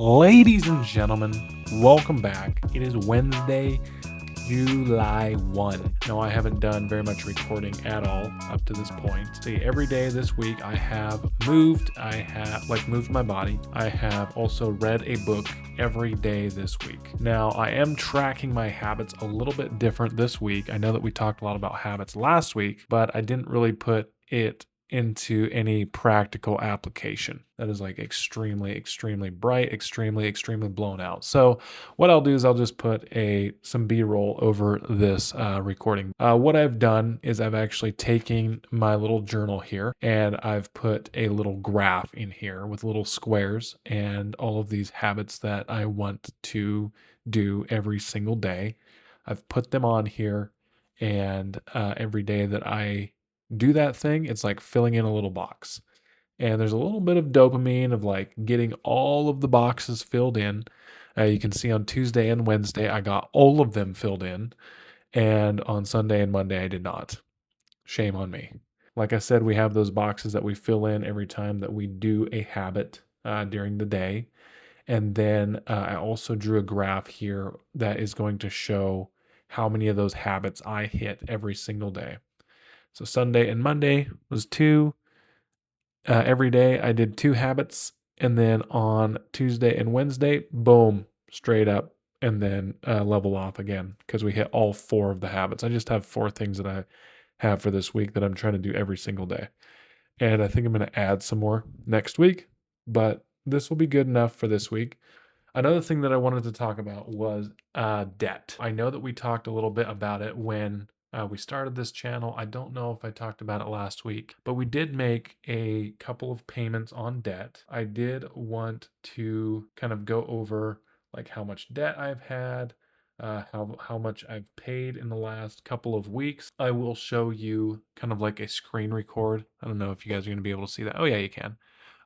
Ladies and gentlemen, welcome back. It is Wednesday, July 1. No, I haven't done very much recording at all up to this point. See, every day this week I have moved. I have moved my body. I have also read a book every day this week. Now, I am tracking my habits a little bit different this week. I know that we talked a lot about habits last week, but I didn't really put it into any practical application. That is like extremely bright, extremely blown out. So what I'll do is I'll just put some B-roll over this recording. What I've done is I've actually taken my little journal here and I've put a little graph in here with little squares and all of these habits that I want to do every single day. I've put them on here, and every day that I do that thing, it's like filling in a little box. And there's a little bit of dopamine of like getting all of the boxes filled in. You can see on Tuesday and Wednesday, I got all of them filled in. And on Sunday and Monday, I did not. Shame on me. Like I said, we have those boxes that we fill in every time that we do a habit during the day. And then I also drew a graph here that is going to show how many of those habits I hit every single day. So Sunday and Monday was 2. Every day I did 2 habits. And then on Tuesday and Wednesday, boom, straight up. And then level off again because we hit all 4 of the habits. I just have 4 things that I have for this week that I'm trying to do every single day. And I think I'm going to add some more next week, but this will be good enough for this week. Another thing that I wanted to talk about was debt. I know that we talked a little bit about it when we started this channel. I don't know if I talked about it last week, but we did make a couple of payments on debt. I did want to kind of go over like how much debt I've had, how much I've paid in the last couple of weeks. I will show you kind of like a screen record. I don't know if you guys are going to be able to see that. Oh yeah, you can.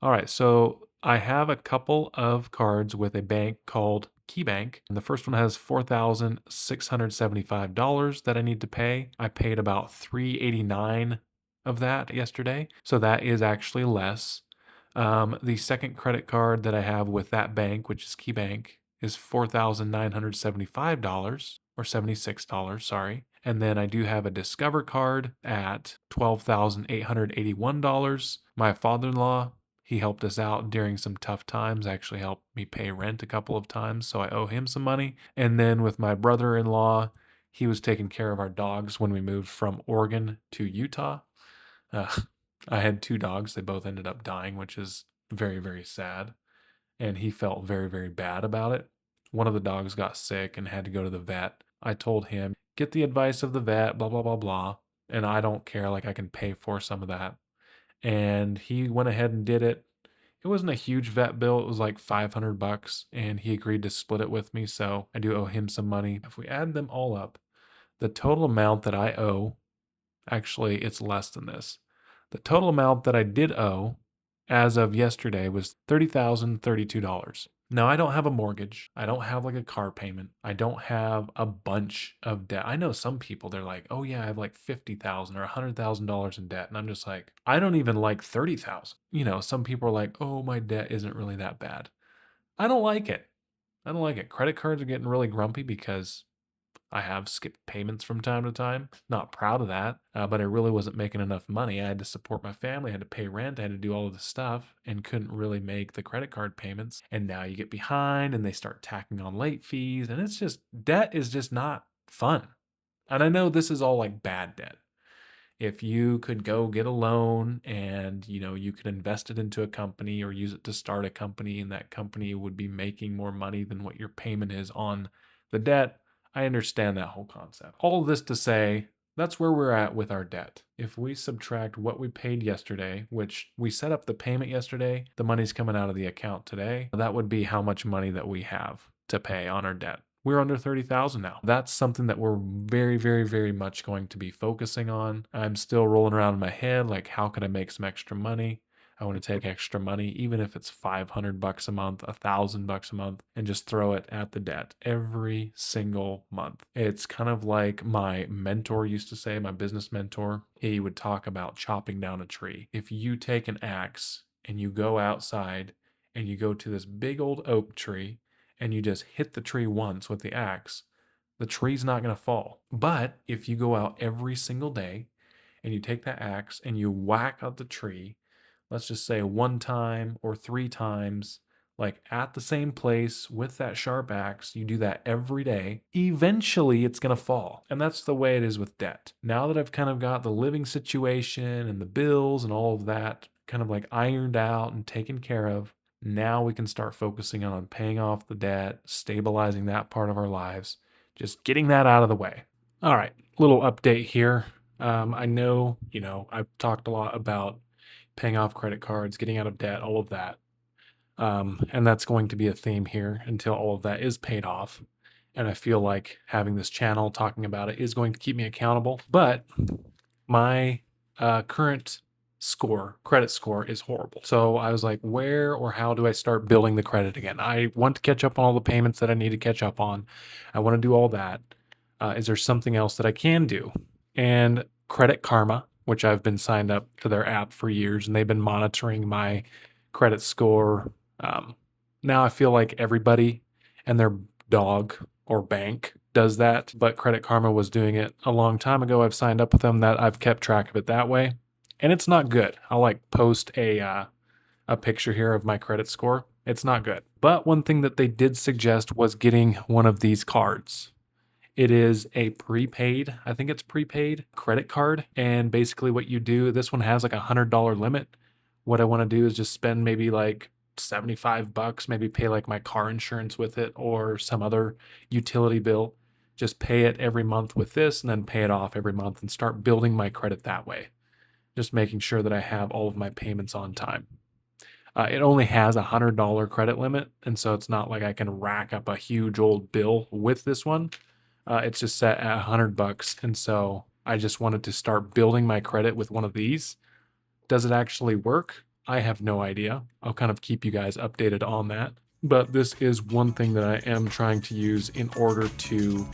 All right, so I have a couple of cards with a bank called KeyBank. And the first one has $4,675 that I need to pay. I paid about $389 of that yesterday, so that is actually less. The second credit card that I have with that bank, which is KeyBank, is $4,975 or $76, sorry. And then I do have a Discover card at $12,881. My father-in-law, he helped us out during some tough times, actually helped me pay rent a couple of times, so I owe him some money. And then with my brother-in-law, he was taking care of our dogs when we moved from Oregon to Utah. I had 2 dogs. They both ended up dying, which is very sad. And he felt very bad about it. One of the dogs got sick and had to go to the vet. I told him, get the advice of the vet, blah. And I don't care, like I can pay for some of that. And he went ahead and did it. It wasn't a huge vet bill. It was like $500, and he agreed to split it with me. So I do owe him some money. If we add them all up, the total amount that I owe, actually, it's less than this. The total amount that I did owe as of yesterday was $30,032. Now, I don't have a mortgage. I don't have like a car payment. I don't have a bunch of debt. I know some people, they're like, oh yeah, I have like $50,000 or $100,000 in debt. And I'm just like, I don't even like 30,000. You know, some people are like, oh, my debt isn't really that bad. I don't like it. I don't like it. Credit cards are getting really grumpy because I have skipped payments from time to time. Not proud of that, but I really wasn't making enough money. I had to support my family, I had to pay rent, I had to do all of this stuff, and couldn't really make the credit card payments. And now you get behind and they start tacking on late fees, and it's just, debt is just not fun. And I know this is all like bad debt. If you could go get a loan and you could invest it into a company or use it to start a company, and that company would be making more money than what your payment is on the debt, I understand that whole concept. All of this to say, that's where we're at with our debt. If we subtract what we paid yesterday, which we set up the payment yesterday, the money's coming out of the account today, that would be how much money that we have to pay on our debt. We're under 30,000 now. That's something that we're very much going to be focusing on. I'm still rolling around in my head like, how could I make some extra money? I want to take extra money, even if it's $500 a month, $1,000 a month, and just throw it at the debt every single month. It's kind of like my mentor used to say, my business mentor. He would talk about chopping down a tree. If you take an axe and you go outside and you go to this big old oak tree and you just hit the tree once with the axe, the tree's not going to fall. But if you go out every single day and you take that axe and you whack out the tree, let's just say one time or three times, like at the same place with that sharp axe, you do that every day, eventually it's going to fall. And that's the way it is with debt. Now that I've kind of got the living situation and the bills and all of that kind of like ironed out and taken care of, now we can start focusing on paying off the debt, stabilizing that part of our lives, just getting that out of the way. All right, little update here. I know, I've talked a lot about paying off credit cards, getting out of debt, all of that. And that's going to be a theme here until all of that is paid off. And I feel like having this channel talking about it is going to keep me accountable. But my current credit score is horrible. So I was like, where or how do I start building the credit again? I want to catch up on all the payments that I need to catch up on. I want to do all that. Is there something else that I can do? And Credit Karma, which I've been signed up to their app for years, and they've been monitoring my credit score. Now I feel like everybody and their dog or bank does that, but Credit Karma was doing it a long time ago. I've signed up with them, that I've kept track of it that way, and it's not good. I'll like post a picture here of my credit score. It's not good. But one thing that they did suggest was getting one of these cards. It is a prepaid, I think it's prepaid credit card. And basically what you do, this one has like $100 limit. What I want to do is just spend maybe like $75, maybe pay like my car insurance with it or some other utility bill. Just pay it every month with this and then pay it off every month and start building my credit that way. Just making sure that I have all of my payments on time. It only has a $100 credit limit, and so it's not like I can rack up a huge old bill with this one. It's just set at $100, and so I just wanted to start building my credit with one of these. Does it actually work? I have no idea. I'll kind of keep you guys updated on that. But this is one thing that I am trying to use in order to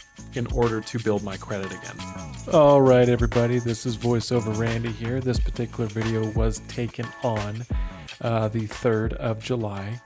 build my credit again. All right, everybody, this is voiceover Randy here. This particular video was taken on the 3rd of July.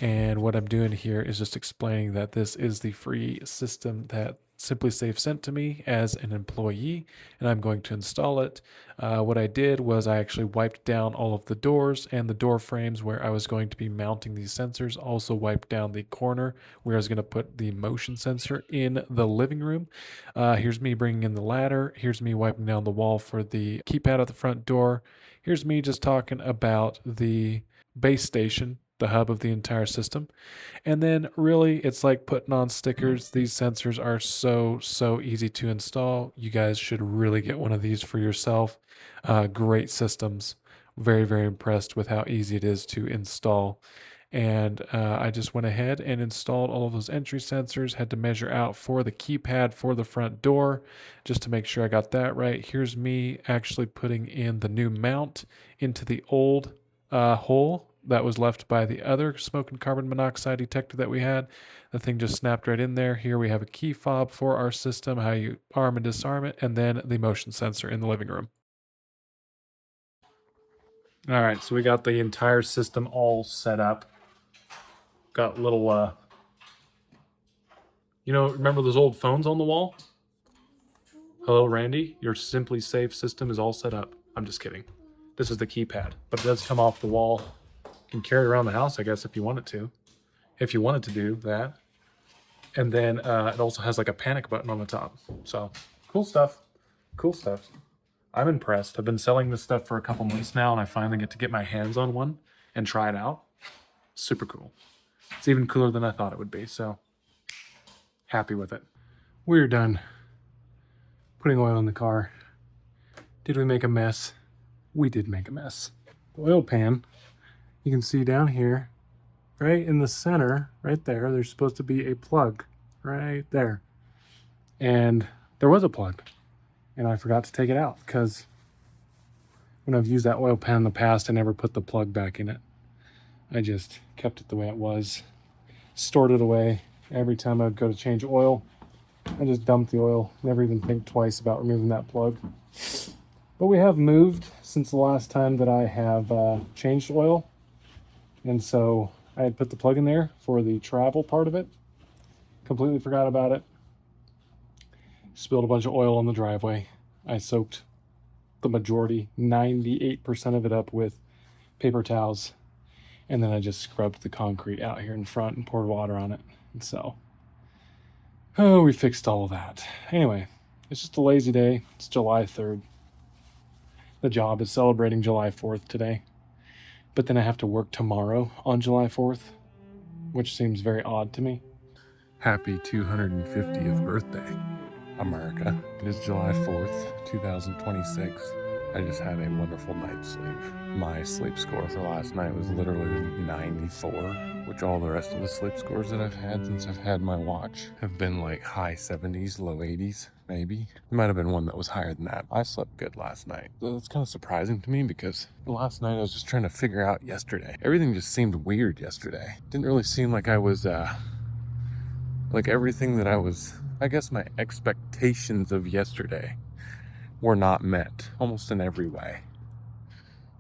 And what I'm doing here is just explaining that this is the free system that SimpliSafe sent to me as an employee, and I'm going to install it. What I did was I actually wiped down all of the doors and the door frames where I was going to be mounting these sensors. Also wiped down the corner where I was going to put the motion sensor in the living room. Here's me bringing in the ladder. Here's me wiping down the wall for the keypad at the front door. Here's me just talking about the base station, the hub of the entire system. And then really it's like putting on stickers. These sensors are so easy to install. You guys should really get one of these for yourself. Great systems. Very impressed with how easy it is to install. And I just went ahead and installed all of those entry sensors. Had to measure out for the keypad for the front door just to make sure I got that right. Here's me actually putting in the new mount into the old hole that was left by the other smoke and carbon monoxide detector that we had. The thing just snapped right in there. Here we have a key fob for our system, how you arm and disarm it, and then the motion sensor in the living room. All right, so we got the entire system all set up. Got little, remember those old phones on the wall? Hello, Randy. Your SimpliSafe system is all set up. I'm just kidding. This is the keypad, but it does come off the wall. You can carry it around the house, I guess, if you wanted to. If you wanted to do that. And then it also has like a panic button on the top. So cool stuff. Cool stuff. I'm impressed. I've been selling this stuff for a couple months now, and I finally get to get my hands on one and try it out. Super cool. It's even cooler than I thought it would be, so happy with it. We're done putting oil in the car. Did we make a mess? We did make a mess. The oil pan, you can see down here, right in the center, right there, there's supposed to be a plug right there. And there was a plug, and I forgot to take it out because when I've used that oil pan in the past, I never put the plug back in it. I just kept it the way it was, stored it away. Every time I would go to change oil, I just dumped the oil, never even think twice about removing that plug. But we have moved since the last time that I have changed oil. And so I had put the plug in there for the travel part of it. Completely forgot about it. Spilled a bunch of oil on the driveway. I soaked the majority, 98% of it up with paper towels. And then I just scrubbed the concrete out here in front and poured water on it. And so, we fixed all of that. Anyway, it's just a lazy day. It's July 3rd. The job is celebrating July 4th today. But then I have to work tomorrow on July 4th, which seems very odd to me. Happy 250th birthday, America. It is July 4th, 2026. I just had a wonderful night's sleep. My sleep score for last night was literally 94, which all the rest of the sleep scores that I've had since I've had my watch have been like high 70s, low 80s, maybe. There might have been one that was higher than that. I slept good last night. So that's kind of surprising to me because last night I was just trying to figure out yesterday. Everything just seemed weird yesterday. Didn't really seem like I was, like everything that I was, I guess my expectations of yesterday were not met almost in every way,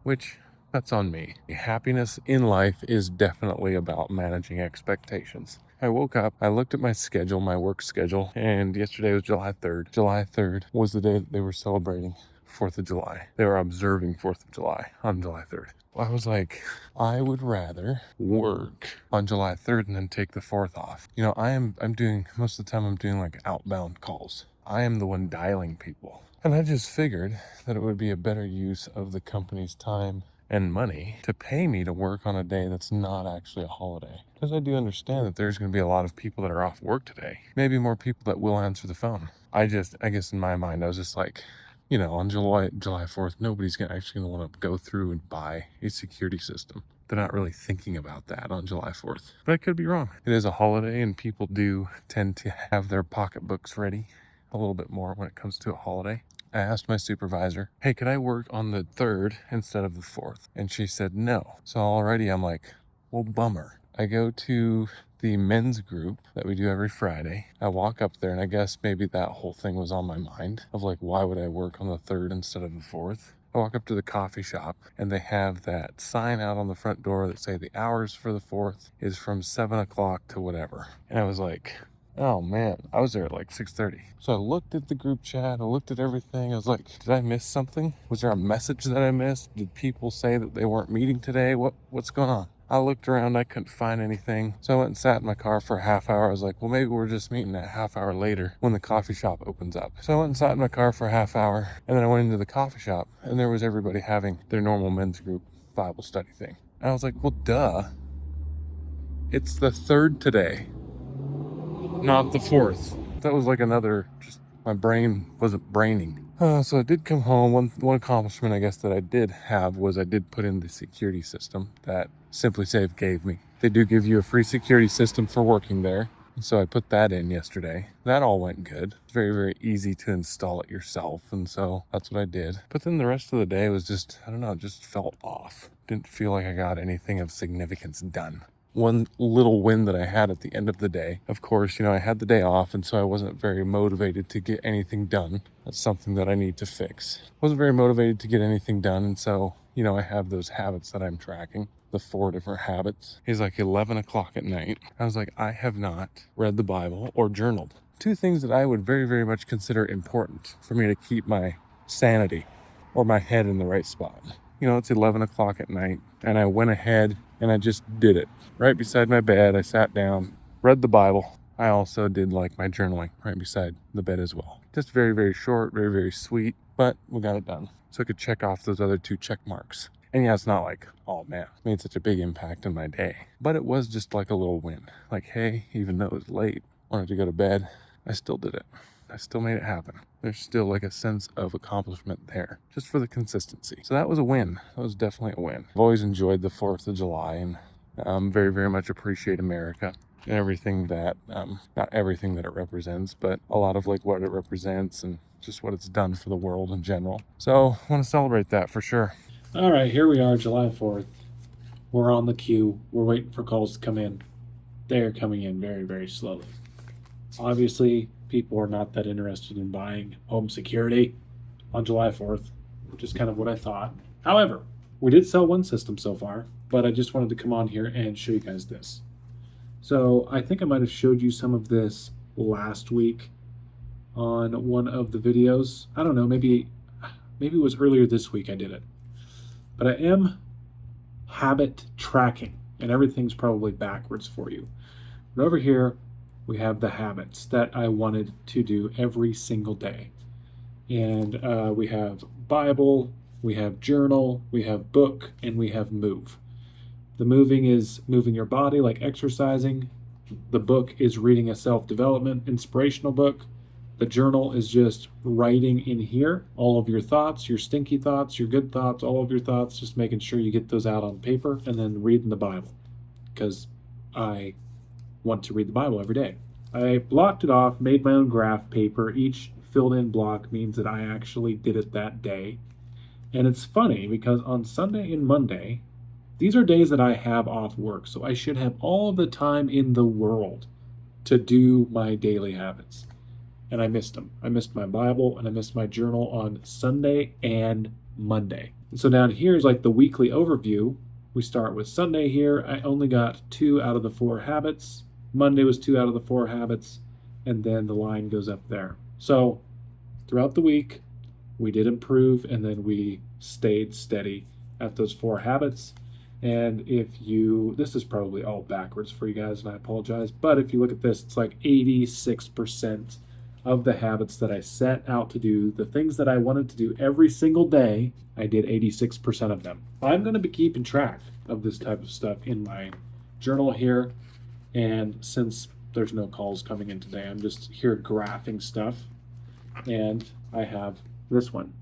which that's on me. Happiness in life is definitely about managing expectations. I woke up, I looked at my schedule, my work schedule, and yesterday was July 3rd. July 3rd was the day that they were celebrating 4th of July. They were observing 4th of July on July 3rd. I was like, I would rather work on July 3rd and then take the 4th off. You know, I'm doing, most of the time I'm doing like outbound calls. I am the one dialing people. And I just figured that it would be a better use of the company's time and money to pay me to work on a day that's not actually a holiday. Because I do understand that there's going to be a lot of people that are off work today. Maybe more people that will answer the phone. I guess in my mind, I was just like, you know, on July 4th, nobody's actually going to want to go through and buy a security system. They're not really thinking about that on July 4th. But I could be wrong. It is a holiday and people do tend to have their pocketbooks ready a little bit more when it comes to a holiday. I asked my supervisor, hey, could I work on the 3rd instead of the 4th? And she said no. So already I'm like, well, bummer. I go to the men's group that we do every Friday. I walk up there and I guess maybe that whole thing was on my mind of like, why would I work on the 3rd instead of the 4th? I walk up to the coffee shop and they have that sign out on the front door that say the hours for the 4th is from 7 o'clock to whatever. And I was like, oh man, I was there at like 6:30. So I looked at the group chat, I looked at everything. I was like, did I miss something? Was there a message that I missed? Did people say that they weren't meeting today? What's going on? I looked around, I couldn't find anything. So I went and sat in my car for a half hour. I was like, well, maybe we're just meeting a half hour later when the coffee shop opens up. So I went and sat in my car for a half hour and then I went into the coffee shop and there was everybody having their normal men's group Bible study thing. And I was like, well, duh. It's the 3rd today, not the 4th. That was like another, just my brain wasn't braining. So I did come home. One accomplishment I guess that I did have was I did put in the security system that Simply Safe gave me. They do give you a free security system for working there. So I put that in yesterday. That all went good. It's very, very easy to install it yourself. And so that's what I did. But then the rest of the day was just, I don't know, it just felt off. Didn't feel like I got anything of significance done. One little win that I had at the end of the day, of course, you know, I had the day off and so I wasn't very motivated to get anything done. That's something that I need to fix. Wasn't very motivated to get anything done, and so, you know, I have those habits that I'm tracking, the 4 different habits. It's like 11 o'clock at night. I was like, I have not read the Bible or journaled. 2 things that I would very, very much consider important for me to keep my sanity or my head in the right spot. You know, it's 11 o'clock at night and I went ahead and I just did it. Right beside my bed, I sat down, read the Bible. I also did like my journaling right beside the bed as well. Just very, very short, very, very sweet, but we got it done. So I could check off those other 2 check marks. And yeah, it's not like, oh man, it made such a big impact in my day. But it was just like a little win. Like, hey, even though it was late, wanted to go to bed, I still did it. I still made it happen. There's still like a sense of accomplishment there, just for the consistency. So that was a win. That was definitely a win. I've always enjoyed the 4th of July and very, very much appreciate America and everything that, not everything that it represents, but a lot of like what it represents and just what it's done for the world in general. So I want to celebrate that for sure. All right, here we are, July 4th. We're on the queue. We're waiting for calls to come in. They're coming in very, very slowly. Obviously, people are not that interested in buying home security on July 4th, which is kind of what I thought. However, we did sell one system so far. but I just wanted to come on here and show you guys this. So I think I might have showed you some of this last week on one of the videos. I don't know, maybe it was earlier this week I did it. But I am habit tracking, and everything's probably backwards for you. But over here, we have the habits that I wanted to do every single day. And we have Bible, we have journal, we have book, and we have move. The moving is moving your body, like exercising. The book is reading a self-development, inspirational book. The journal is just writing in here all of your thoughts, your stinky thoughts, your good thoughts, all of your thoughts, just making sure you get those out on paper, and then reading the Bible, because I want to read the Bible every day. I blocked it off, made my own graph paper. Each filled in block means that I actually did it that day. And it's funny because on Sunday and Monday, these are days that I have off work, so I should have all the time in the world to do my daily habits. And I missed them. I missed my Bible and I missed my journal on Sunday and Monday. And so down here is like the weekly overview. We start with Sunday here. I only got 2 out of the 4 habits. Monday was 2 out of the 4 habits. And then the line goes up there. So throughout the week, we did improve, and then we stayed steady at those 4 habits. And this is probably all backwards for you guys, and I apologize, but if you look at this, it's like 86% of the habits that I set out to do, the things that I wanted to do every single day, I did 86% of them. I'm going to be keeping track of this type of stuff in my journal here, and since there's no calls coming in today, I'm just here graphing stuff, and I have this one.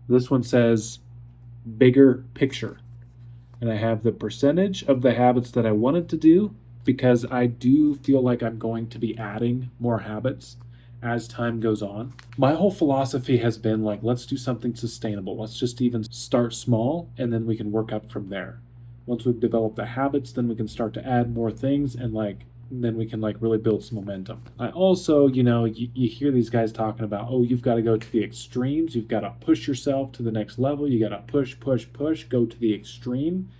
This one says bigger picture. And I have the percentage of the habits that I wanted to do, because I do feel like I'm going to be adding more habits as time goes on. My whole philosophy has been like, let's do something sustainable. Let's just even start small, and then we can work up from there. Once we've developed the habits, then we can start to add more things, and then we can really build some momentum. I also, you hear these guys talking about, oh, you've got to go to the extremes. You've got to push yourself to the next level. You got to push, go to the extreme,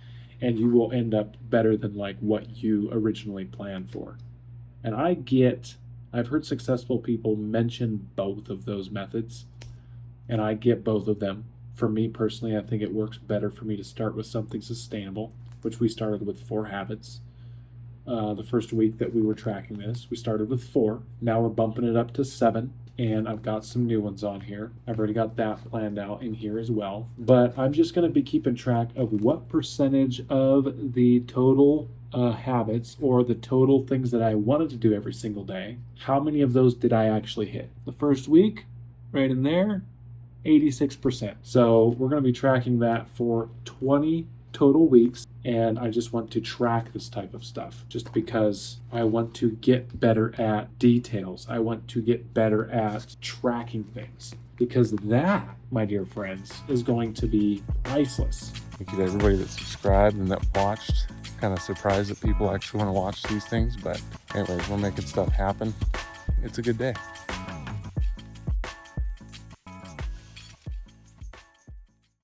and you will end up better than what you originally planned for. And I've heard successful people mention both of those methods, and I get both of them. For me personally, I think it works better for me to start with something sustainable, which we started with 4 habits. The first week that we were tracking this, we started with 4. Now we're bumping it up to 7, and I've got some new ones on here. I've already got that planned out in here as well. But I'm just going to be keeping track of what percentage of the total habits, or the total things that I wanted to do every single day, how many of those did I actually hit. The first week, right in there, 86%. So we're going to be tracking that for 20 total weeks, and I just want to track this type of stuff just because I want to get better at details. I want to get better at tracking things, because that, my dear friends, is going to be priceless. Thank you to everybody that subscribed and that watched. Kind of surprised that people actually want to watch these things, but anyways, we're making stuff happen. It's a good day.